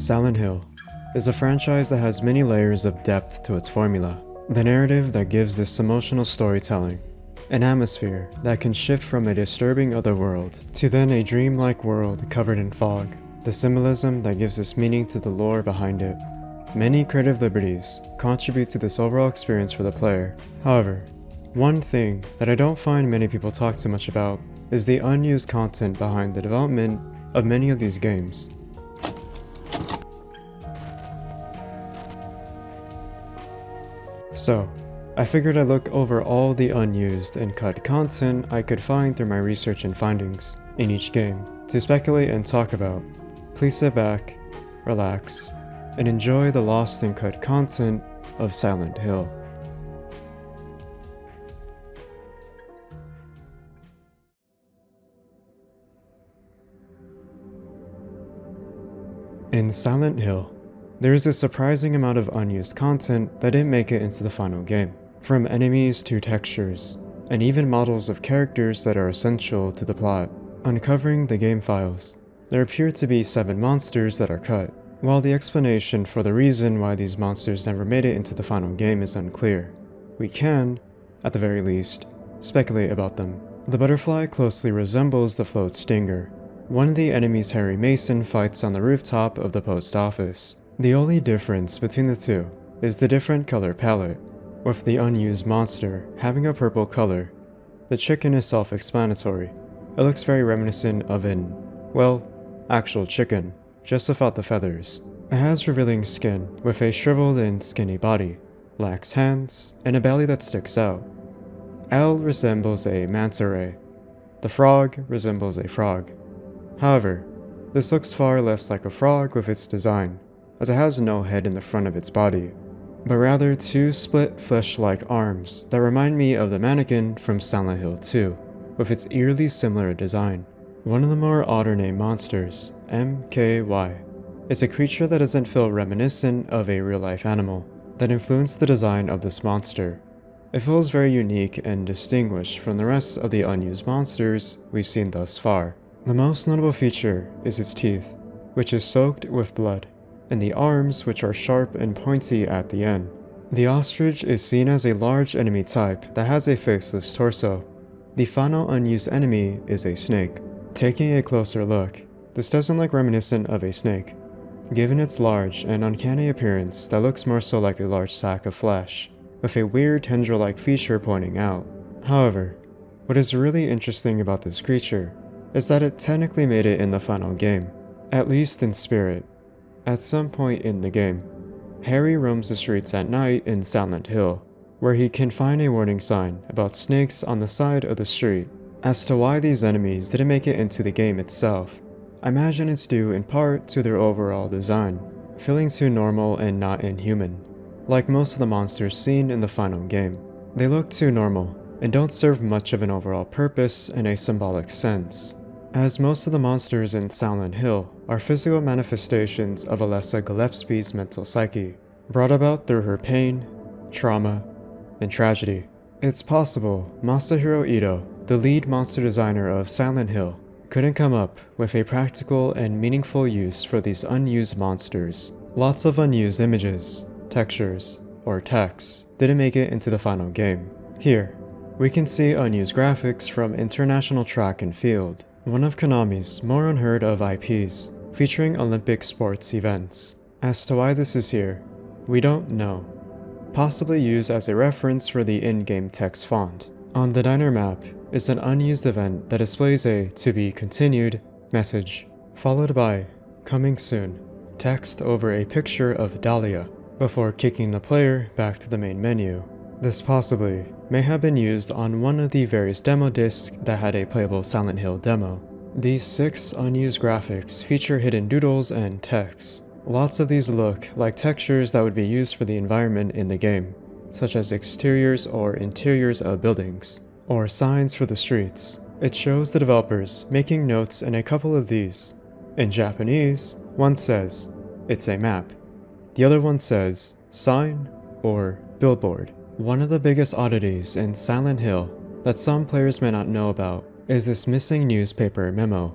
Silent Hill is a franchise that has many layers of depth to its formula. The narrative that gives this emotional storytelling, an atmosphere that can shift from a disturbing other world to then a dreamlike world covered in fog. The symbolism that gives this meaning to the lore behind it. Many creative liberties contribute to this overall experience for the player. However, one thing that I don't find many people talk too much about is the unused content behind the development of many of these games. So, I figured I'd look over all the unused and cut content I could find through my research and findings in each game to speculate and talk about. Please sit back, relax, and enjoy the lost and cut content of Silent Hill. In Silent Hill, there is a surprising amount of unused content that didn't make it into the final game, from enemies to textures, and even models of characters that are essential to the plot. Uncovering the game files, there appear to be 7 monsters that are cut. While the explanation for the reason why these monsters never made it into the final game is unclear, we can, at the very least, speculate about them. The butterfly closely resembles the float stinger. One of the enemies Harry Mason fights on the rooftop of the post office. The only difference between the two is the different color palette, with the unused monster having a purple color. The chicken is self-explanatory. It looks very reminiscent of an, well, actual chicken, just without the feathers. It has revealing skin with a shriveled and skinny body, lacks hands, and a belly that sticks out. L resembles a manta ray. The frog resembles a frog. However, this looks far less like a frog with its design, as it has no head in the front of its body, but rather 2 split flesh-like arms that remind me of the mannequin from Silent Hill 2, with its eerily similar design. One of the more odder named monsters, MKY, is a creature that doesn't feel reminiscent of a real-life animal that influenced the design of this monster. It feels very unique and distinguished from the rest of the unused monsters we've seen thus far. The most notable feature is its teeth, which is soaked with blood, and the arms, which are sharp and pointy at the end. The ostrich is seen as a large enemy type that has a faceless torso. The final unused enemy is a snake. Taking a closer look, this doesn't look reminiscent of a snake, given its large and uncanny appearance that looks more so like a large sack of flesh, with a weird tendril-like feature pointing out. However, what is really interesting about this creature is that it technically made it in the final game, at least in spirit. At some point in the game, Harry roams the streets at night in Silent Hill, where he can find a warning sign about snakes on the side of the street. As to why these enemies didn't make it into the game itself, I imagine it's due in part to their overall design, feeling too normal and not inhuman, like most of the monsters seen in the final game. They look too normal, and don't serve much of an overall purpose in a symbolic sense, as most of the monsters in Silent Hill are physical manifestations of Alessa Gillespie's mental psyche, brought about through her pain, trauma, and tragedy. It's possible Masahiro Ito, the lead monster designer of Silent Hill, couldn't come up with a practical and meaningful use for these unused monsters. Lots of unused images, textures, or text didn't make it into the final game. Here, we can see unused graphics from International Track and Field, one of Konami's more unheard of IPs, featuring Olympic sports events. As to why this is here, we don't know. Possibly used as a reference for the in-game text font. On the diner map is an unused event that displays a "to be continued" message, followed by "coming soon" text over a picture of Dahlia, before kicking the player back to the main menu. This possibly may have been used on one of the various demo discs that had a playable Silent Hill demo. These 6 unused graphics feature hidden doodles and text. Lots of these look like textures that would be used for the environment in the game, such as exteriors or interiors of buildings, or signs for the streets. It shows the developers making notes in a couple of these. In Japanese, one says, "It's a map." The other one says, "sign" or "billboard." One of the biggest oddities in Silent Hill that some players may not know about is this missing newspaper memo.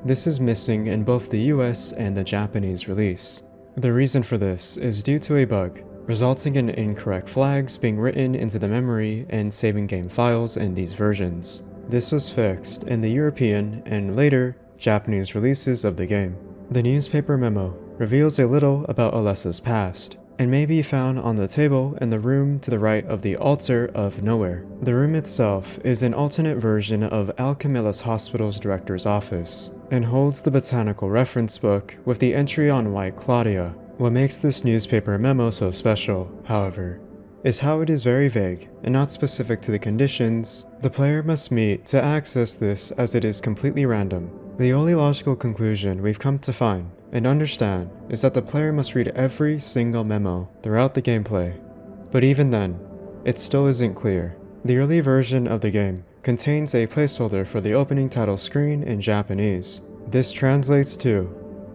This is missing in both the US and the Japanese release. The reason for this is due to a bug, resulting in incorrect flags being written into the memory and saving game files in these versions. This was fixed in the European and later Japanese releases of the game. The newspaper memo reveals a little about Alessa's past, and may be found on the table in the room to the right of the altar of nowhere. The room itself is an alternate version of Alchemilla's hospital's director's office, and holds the botanical reference book with the entry on White Claudia. What makes this newspaper memo so special, however, is how it is very vague and not specific to the conditions the player must meet to access this, as it is completely random. The only logical conclusion we've come to find and understand is that the player must read every single memo throughout the gameplay. But even then, it still isn't clear. The early version of the game contains a placeholder for the opening title screen in Japanese. This translates to,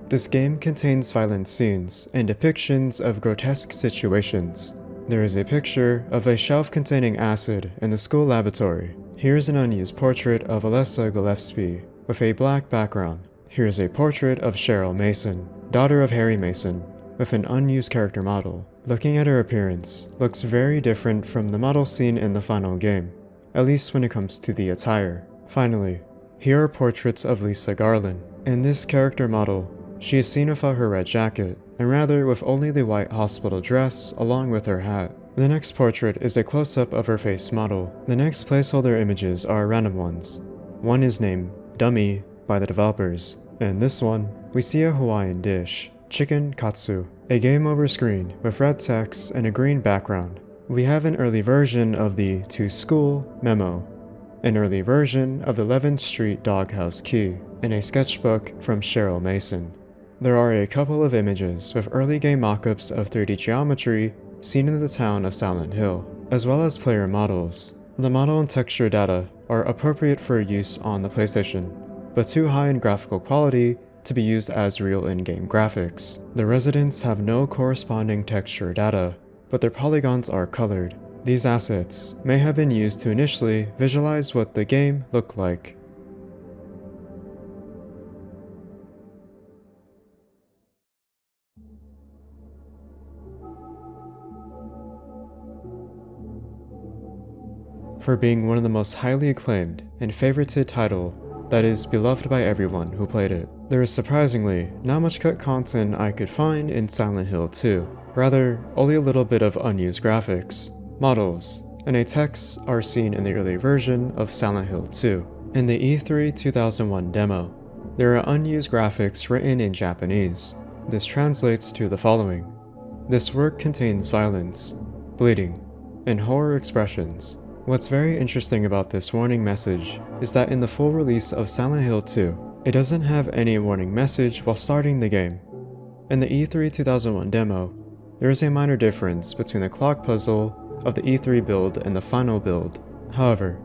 "This game contains violent scenes and depictions of grotesque situations." There is a picture of a shelf containing acid in the school laboratory. Here's an unused portrait of Alessa Gillespie with a black background. Here's a portrait of Cheryl Mason, daughter of Harry Mason, with an unused character model. Looking at her appearance, looks very different from the model seen in the final game, at least when it comes to the attire. Finally, here are portraits of Lisa Garland. In this character model, she is seen without her red jacket, and rather with only the white hospital dress along with her hat. The next portrait is a close-up of her face model. The next placeholder images are random ones. One is named Dummy by the developers. In this one, we see a Hawaiian dish, chicken katsu, a game over screen with red text and a green background. We have an early version of the "To School" memo, an early version of the 11th Street Doghouse Key, and a sketchbook from Cheryl Mason. There are a couple of images with early game mockups of 3D geometry seen in the town of Silent Hill, as well as player models. The model and texture data are appropriate for use on the PlayStation, but too high in graphical quality to be used as real in-game graphics. The residents have no corresponding texture data, but their polygons are colored. These assets may have been used to initially visualize what the game looked like. For being one of the most highly acclaimed and favorited title that is beloved by everyone who played it, there is surprisingly not much cut content I could find in Silent Hill 2. Rather, only a little bit of unused graphics, models, and a text are seen in the early version of Silent Hill 2. In the E3 2001 demo, there are unused graphics written in Japanese. This translates to the following: "This work contains violence, bleeding, and horror expressions." What's very interesting about this warning message is that in the full release of Silent Hill 2, it doesn't have any warning message while starting the game. In the E3 2001 demo, there is a minor difference between the clock puzzle of the E3 build and the final build. However,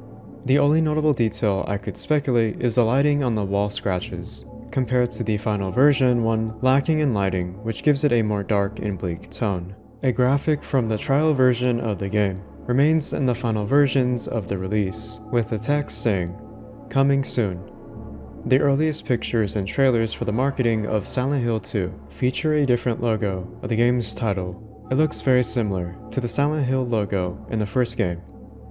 the only notable detail I could speculate is the lighting on the wall scratches, compared to the final version one lacking in lighting, which gives it a more dark and bleak tone. A graphic from the trial version of the game remains in the final versions of the release, with the text saying, "Coming soon." The earliest pictures and trailers for the marketing of Silent Hill 2 feature a different logo of the game's title. It looks very similar to the Silent Hill logo in the first game,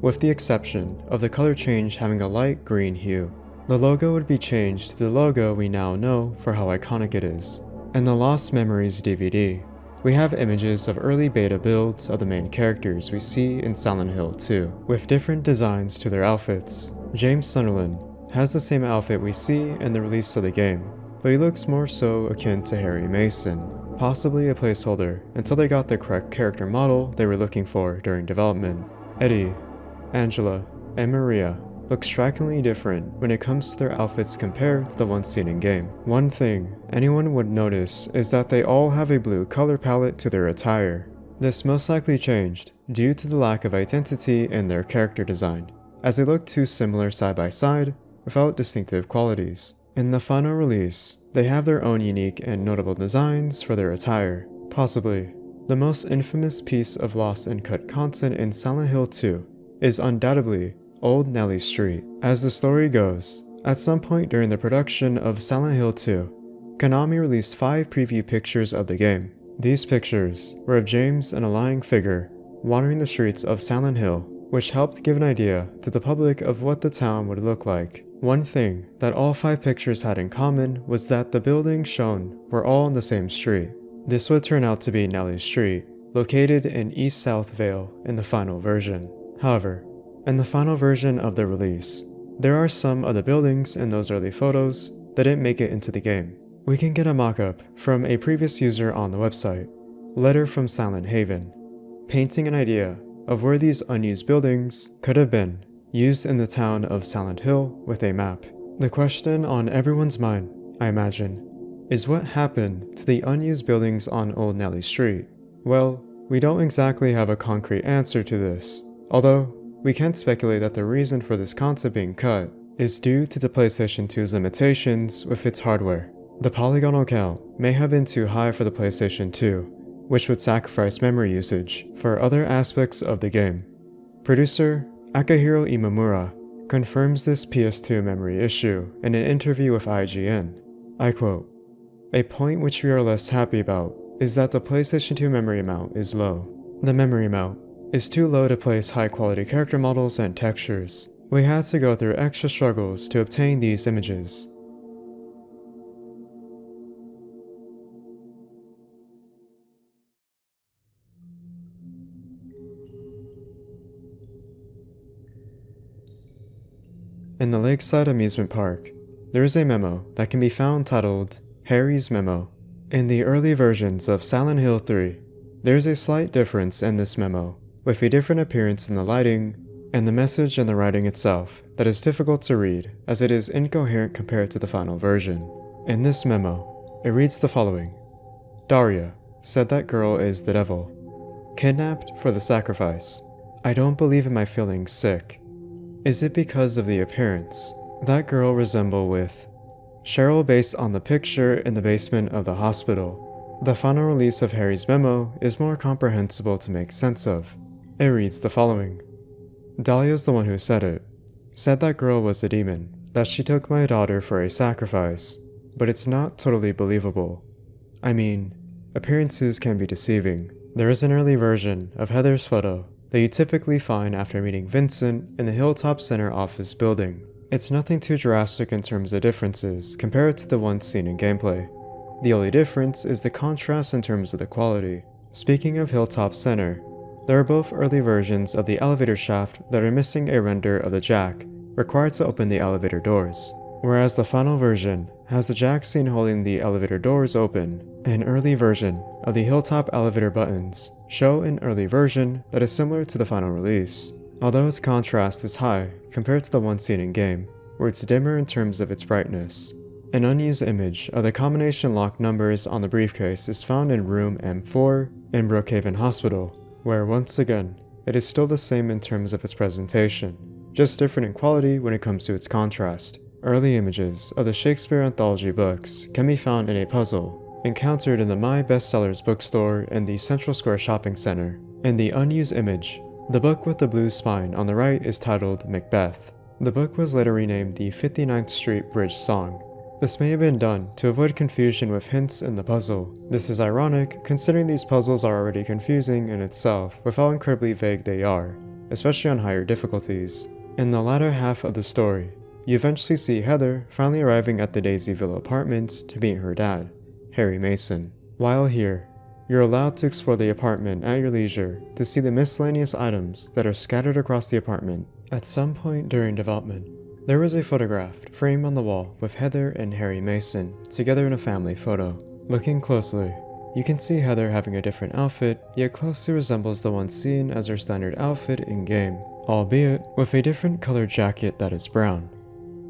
with the exception of the color change having a light green hue. The logo would be changed to the logo we now know for how iconic it is. In the Lost Memories DVD, we have images of early beta builds of the main characters we see in Silent Hill 2, with different designs to their outfits. James Sunderland has the same outfit we see in the release of the game, but he looks more so akin to Harry Mason, possibly a placeholder until they got the correct character model they were looking for during development. Eddie, Angela, and Maria look strikingly different when it comes to their outfits compared to the ones seen in game. One thing anyone would notice is that they all have a blue color palette to their attire. This most likely changed due to the lack of identity in their character design, as they look too similar side by side without distinctive qualities. In the final release, they have their own unique and notable designs for their attire. Possibly, the most infamous piece of lost and cut content in Silent Hill 2 is undoubtedly Old Nelly Street. As the story goes, At some point during the production of Silent Hill 2, Konami released 5 preview pictures of the game. These pictures were of James and a lying figure wandering the streets of Silent Hill, which helped give an idea to the public of what the town would look like. One thing that all 5 pictures had in common was that the buildings shown were all on the same street. This would turn out to be Nellie Street, located in East South Vale in the final version. However, in the final version of the release, there are some of the buildings in those early photos that didn't make it into the game. We can get a mock-up from a previous user on the website, Letter from Silent Haven, painting an idea of where these unused buildings could have been used in the town of Silent Hill with a map. The question on everyone's mind, I imagine, is what happened to the unused buildings on Old Nellie Street? Well, we don't exactly have a concrete answer to this, although we can speculate that the reason for this concept being cut is due to the PlayStation 2's limitations with its hardware. The polygonal count may have been too high for the PlayStation 2, which would sacrifice memory usage for other aspects of the game. Producer Akihiro Imamura confirms this PS2 memory issue in an interview with IGN. I quote, "A point which we are less happy about is that the PlayStation 2 memory amount is low. The memory amount is too low to place high-quality character models and textures. We had to go through extra struggles to obtain these images." In the Lakeside Amusement Park, there is a memo that can be found titled Harry's Memo. In the early versions of Silent Hill 3, there is a slight difference in this memo, with a different appearance in the lighting and the message in the writing itself that is difficult to read as it is incoherent compared to the final version. In this memo, it reads the following: Daria said that girl is the devil. Kidnapped for the sacrifice. I don't believe in my feeling sick. Is it because of the appearance? That girl resemble with Cheryl based on the picture in the basement of the hospital. The final release of Harry's memo is more comprehensible to make sense of. It reads the following: Dahlia's the one who said it. Said that girl was a demon, that she took my daughter for a sacrifice, but it's not totally believable. I mean, appearances can be deceiving. There is an early version of Heather's photo that you typically find after meeting Vincent in the Hilltop Center office building. It's nothing too drastic in terms of differences compared to the one seen in gameplay. The only difference is the contrast in terms of the quality. Speaking of Hilltop Center, there are both early versions of the elevator shaft that are missing a render of the jack required to open the elevator doors, whereas the final version has the jack seen holding the elevator doors open. An early version of the Hilltop elevator buttons show an early version that is similar to the final release, although its contrast is high compared to the one seen in game, where it's dimmer in terms of its brightness. An unused image of the combination lock numbers on the briefcase is found in room M4 in Brookhaven Hospital, where once again, it is still the same in terms of its presentation, just different in quality when it comes to its contrast. Early images of the Shakespeare anthology books can be found in a puzzle encountered in the My Bestsellers bookstore in the Central Square Shopping Center. In the unused image, the book with the blue spine on the right is titled Macbeth. The book was later renamed the 59th Street Bridge Song. This may have been done to avoid confusion with hints in the puzzle. This is ironic considering these puzzles are already confusing in itself with how incredibly vague they are, especially on higher difficulties. In the latter half of the story, you eventually see Heather finally arriving at the Daisyville apartments to meet her dad, Harry Mason. While here, you're allowed to explore the apartment at your leisure to see the miscellaneous items that are scattered across the apartment. At some point during development, there was a photograph framed on the wall with Heather and Harry Mason together in a family photo. Looking closely, you can see Heather having a different outfit, yet closely resembles the one seen as her standard outfit in-game, albeit with a different colored jacket that is brown.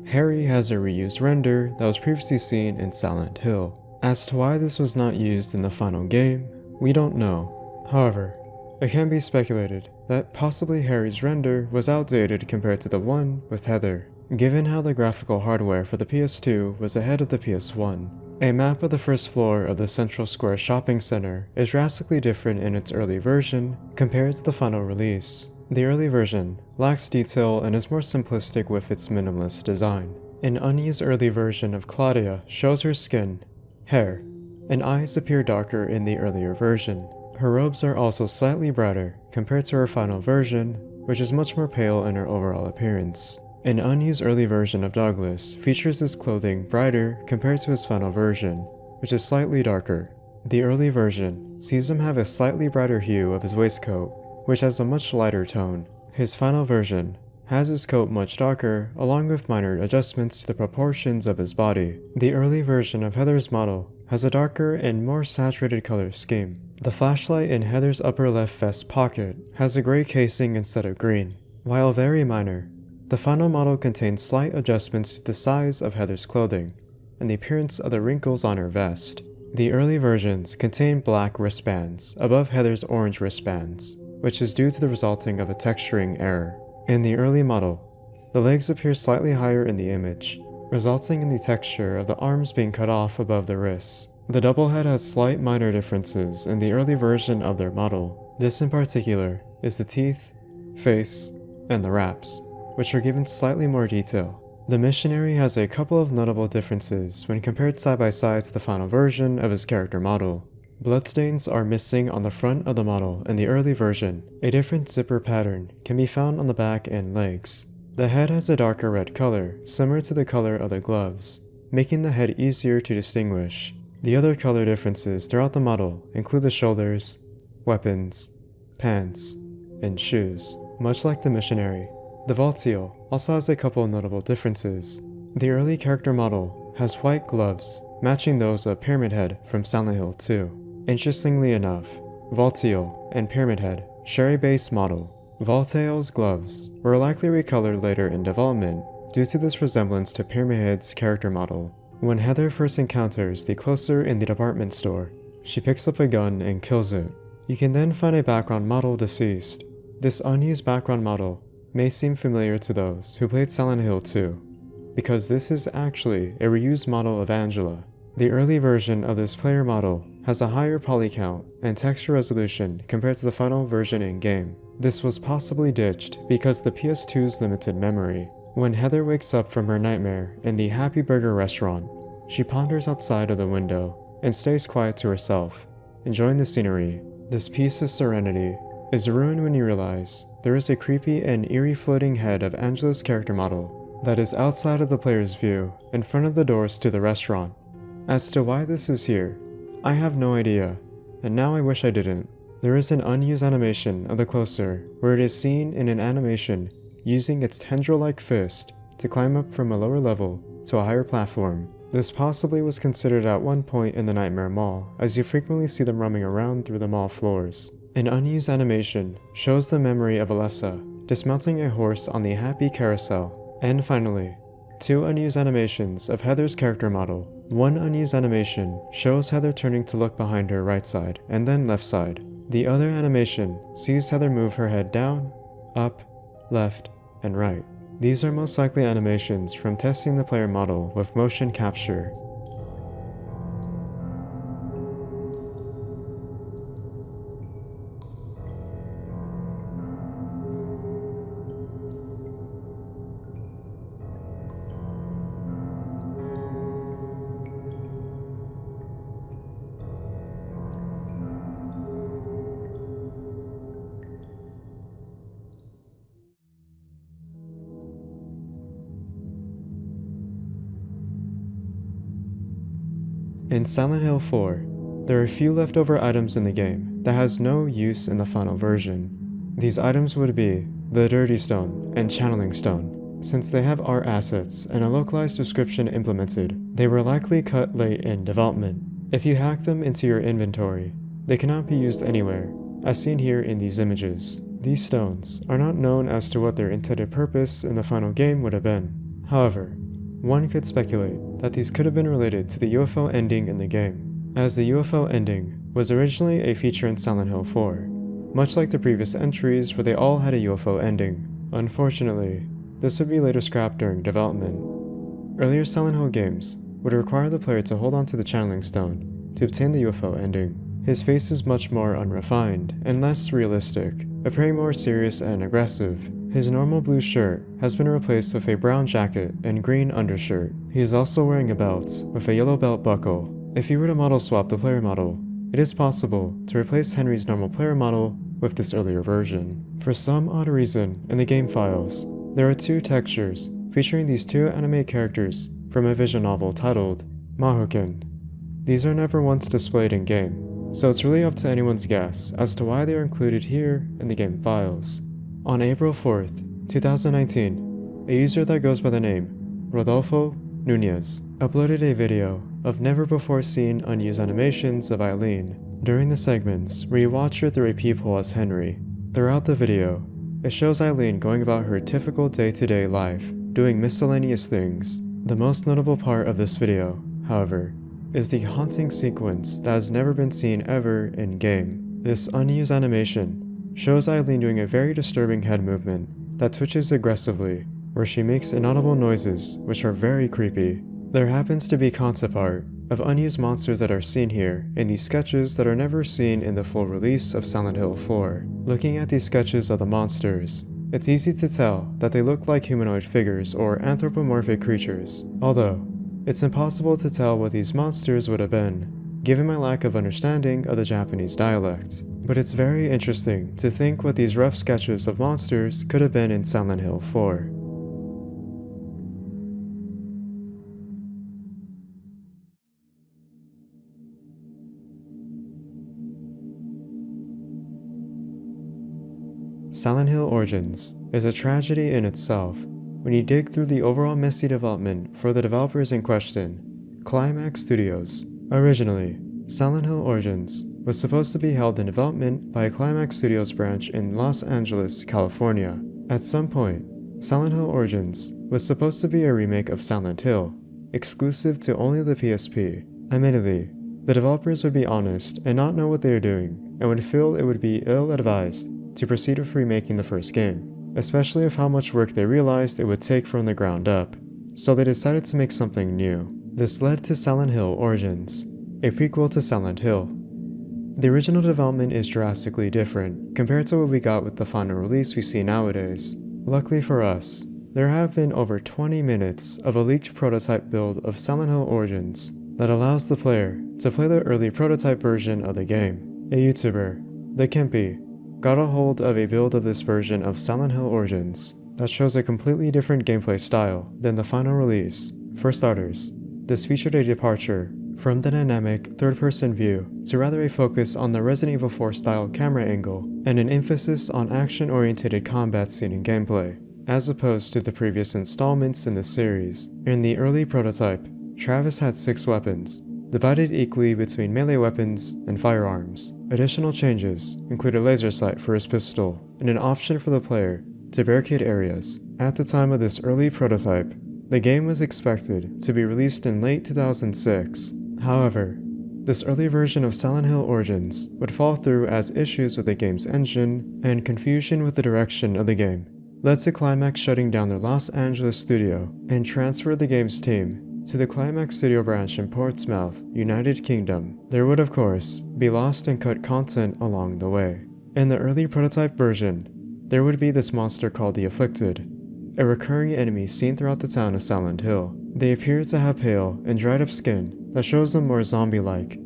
Harry has a reused render that was previously seen in Silent Hill. As to why this was not used in the final game, we don't know. However, it can be speculated that possibly Harry's render was outdated compared to the one with Heather, given how the graphical hardware for the PS2 was ahead of the PS1. A map of the first floor of the Central Square Shopping Center is drastically different in its early version compared to the final release. The early version lacks detail and is more simplistic with its minimalist design. An unused early version of Claudia shows her skin, hair, and eyes appear darker in the earlier version. Her robes are also slightly brighter compared to her final version, which is much more pale in her overall appearance. An unused early version of Douglas features his clothing brighter compared to his final version, which is slightly darker. The early version sees him have a slightly brighter hue of his waistcoat, which has a much lighter tone. His final version has his coat much darker, along with minor adjustments to the proportions of his body. The early version of Heather's model has a darker and more saturated color scheme. The flashlight in Heather's upper left vest pocket has a gray casing instead of green. While very minor, the final model contains slight adjustments to the size of Heather's clothing and the appearance of the wrinkles on her vest. The early versions contain black wristbands above Heather's orange wristbands, which is due to the resulting of a texturing error. In the early model, the legs appear slightly higher in the image, resulting in the texture of the arms being cut off above the wrists. The double head has slight minor differences in the early version of their model. This in particular is the teeth, face, and the wraps, which are given slightly more detail. The missionary has a couple of notable differences when compared side by side to the final version of his character model. Bloodstains are missing on the front of the model in the early version. A different zipper pattern can be found on the back and legs. The head has a darker red color, similar to the color of the gloves, making the head easier to distinguish. The other color differences throughout the model include the shoulders, weapons, pants, and shoes. Much like the missionary, the Valtiel also has a couple of notable differences. The early character model has white gloves, matching those of Pyramid Head from Silent Hill 2. Interestingly enough, Valtiel and Pyramid Head share a base model. Valtiel's gloves were likely recolored later in development due to this resemblance to Pyramid Head's character model. When Heather first encounters the closer in the department store, she picks up a gun and kills it. You can then find a background model deceased. This unused background model may seem familiar to those who played Silent Hill 2, because this is actually a reused model of Angela. The early version of this player model has a higher poly count and texture resolution compared to the final version in-game. This was possibly ditched because of the PS2's limited memory. When Heather wakes up from her nightmare in the Happy Burger restaurant, she ponders outside of the window and stays quiet to herself, enjoying the scenery. This peace of serenity is ruined when you realize there is a creepy and eerie floating head of Angela's character model that is outside of the player's view in front of the doors to the restaurant. As to why this is here, I have no idea, and now I wish I didn't. There is an unused animation of the closer where it is seen in an animation using its tendril-like fist to climb up from a lower level to a higher platform. This possibly was considered at one point in the Nightmare Mall, as you frequently see them roaming around through the mall floors. An unused animation shows the memory of Alessa dismounting a horse on the Happy Carousel. And finally, two unused animations of Heather's character model. One unused animation shows Heather turning to look behind her right side and then left side. The other animation sees Heather move her head down, up, left, and right. These are most likely animations from testing the player model with motion capture. In Silent Hill 4, there are a few leftover items in the game that has no use in the final version. These items would be the Dirty Stone and Channeling Stone. Since they have art assets and a localized description implemented, they were likely cut late in development. If you hack them into your inventory, they cannot be used anywhere, as seen here in these images. These stones are not known as to what their intended purpose in the final game would have been. However, one could speculate that these could have been related to the UFO ending in the game, as the UFO ending was originally a feature in Silent Hill 4, much like the previous entries where they all had a UFO ending. Unfortunately, this would be later scrapped during development. Earlier Silent Hill games would require the player to hold on to the channeling stone to obtain the UFO ending. His face is much more unrefined and less realistic, appearing more serious and aggressive. His normal blue shirt has been replaced with a brown jacket and green undershirt. He is also wearing a belt with a yellow belt buckle. If you were to model swap the player model, it is possible to replace Henry's normal player model with this earlier version. For some odd reason, in the game files, there are 2 textures featuring these 2 anime characters from a visual novel titled Mahoken. These are never once displayed in-game, so it's really up to anyone's guess as to why they are included here in the game files. On April 4th, 2019, a user that goes by the name Rodolfo Nunez uploaded a video of never-before-seen unused animations of Eileen during the segments where you watch her through a peephole as Henry. Throughout the video, it shows Eileen going about her typical day-to-day life, doing miscellaneous things. The most notable part of this video, however, is the haunting sequence that has never been seen ever in-game. This unused animation shows Eileen doing a very disturbing head movement that twitches aggressively, where she makes inaudible noises which are very creepy. There happens to be concept art of unused monsters that are seen here in these sketches that are never seen in the full release of Silent Hill 4. Looking at these sketches of the monsters, it's easy to tell that they look like humanoid figures or anthropomorphic creatures, although it's impossible to tell what these monsters would have been, given my lack of understanding of the Japanese dialect. But it's very interesting to think what these rough sketches of monsters could have been in Silent Hill 4. Silent Hill Origins is a tragedy in itself when you dig through the overall messy development for the developers in question, Climax Studios. Originally, Silent Hill Origins was supposed to be held in development by a Climax Studios branch in Los Angeles, California. At some point, Silent Hill Origins was supposed to be a remake of Silent Hill, exclusive to only the PSP. Admittedly, the developers would be honest and not know what they are doing, and would feel it would be ill-advised to proceed with remaking the first game, especially of how much work they realized it would take from the ground up, so they decided to make something new. This led to Silent Hill Origins, a prequel to Silent Hill. The original development is drastically different compared to what we got with the final release we see nowadays. Luckily for us, there have been over 20 minutes of a leaked prototype build of Silent Hill Origins that allows the player to play the early prototype version of the game. A YouTuber, The Kimpy, got a hold of a build of this version of Silent Hill Origins that shows a completely different gameplay style than the final release. For starters, this featured a departure from the dynamic third-person view to rather a focus on the Resident Evil 4 style camera angle and an emphasis on action-oriented combat scene and gameplay, as opposed to the previous installments in the series. In the early prototype, Travis had 6 weapons, divided equally between melee weapons and firearms. Additional changes include a laser sight for his pistol and an option for the player to barricade areas. At the time of this early prototype, the game was expected to be released in late 2006. However, this early version of Silent Hill Origins would fall through as issues with the game's engine and confusion with the direction of the game led to Climax shutting down their Los Angeles studio and transferred the game's team to the Climax Studio branch in Portsmouth, United Kingdom. There would of course be lost and cut content along the way. In the early prototype version, there would be this monster called the Afflicted, a recurring enemy seen throughout the town of Silent Hill. They appear to have pale and dried up skin that shows them more zombie-like.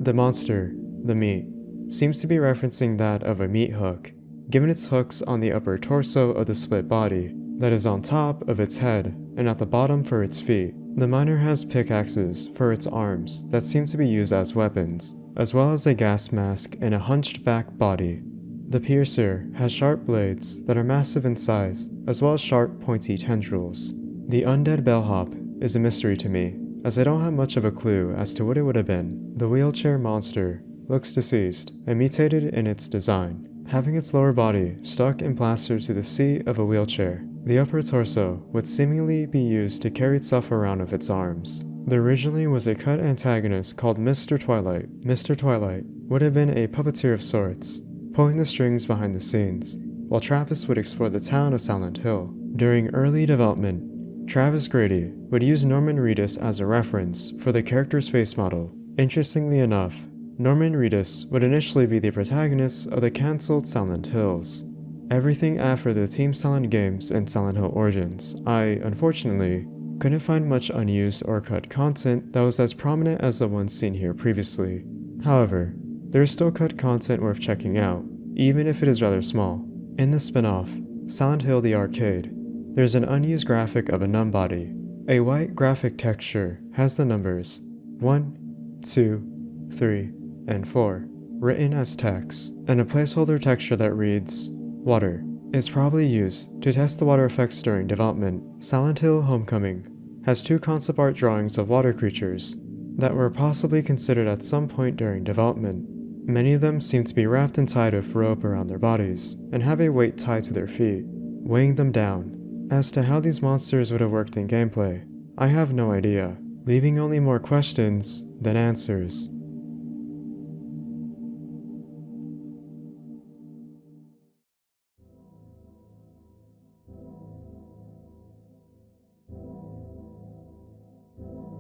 The monster, the meat, seems to be referencing that of a meat hook, given its hooks on the upper torso of the split body that is on top of its head and at the bottom for its feet. The miner has pickaxes for its arms that seem to be used as weapons, as well as a gas mask and a hunched back body. The piercer has sharp blades that are massive in size, as well as sharp pointy tendrils. The undead bellhop is a mystery to me, as I don't have much of a clue as to what it would have been. The wheelchair monster looks deceased and mutated in its design, having its lower body stuck and plastered to the seat of a wheelchair. The upper torso would seemingly be used to carry itself around with its arms. There originally was a cut antagonist called Mr. Twilight. Mr. Twilight would have been a puppeteer of sorts, pulling the strings behind the scenes, while Travis would explore the town of Silent Hill. During early development, Travis Grady would use Norman Reedus as a reference for the character's face model. Interestingly enough, Norman Reedus would initially be the protagonist of the cancelled Silent Hills. Everything after the Team Silent games and Silent Hill Origins, I, unfortunately, couldn't find much unused or cut content that was as prominent as the ones seen here previously. However, there is still cut content worth checking out, even if it is rather small. In the spin-off, Silent Hill the Arcade, there's an unused graphic of a numb body. A white graphic texture has the numbers 1, 2, 3, and 4 written as text, and a placeholder texture that reads water is probably used to test the water effects during development. Silent Hill Homecoming has 2 concept art drawings of water creatures that were possibly considered at some point during development. Many of them seem to be wrapped and tied with rope around their bodies and have a weight tied to their feet, weighing them down. As to how these monsters would have worked in gameplay, I have no idea, leaving only more questions than answers.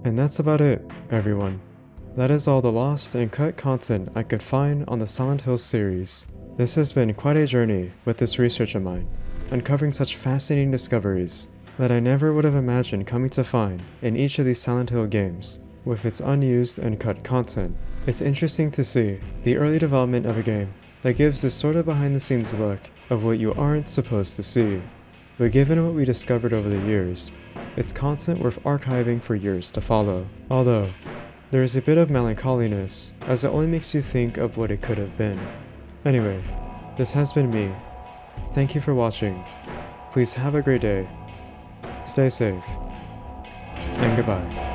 And that's about it, everyone. That is all the lost and cut content I could find on the Silent Hill series. This has been quite a journey with this research of mine, uncovering such fascinating discoveries that I never would have imagined coming to find in each of these Silent Hill games with its unused and cut content. It's interesting to see the early development of a game that gives this sort of behind the scenes look of what you aren't supposed to see. But given what we discovered over the years, it's content worth archiving for years to follow. Although, there is a bit of melancholiness, as it only makes you think of what it could have been. Anyway, this has been me. Thank you for watching. Please have a great day, stay safe, and goodbye.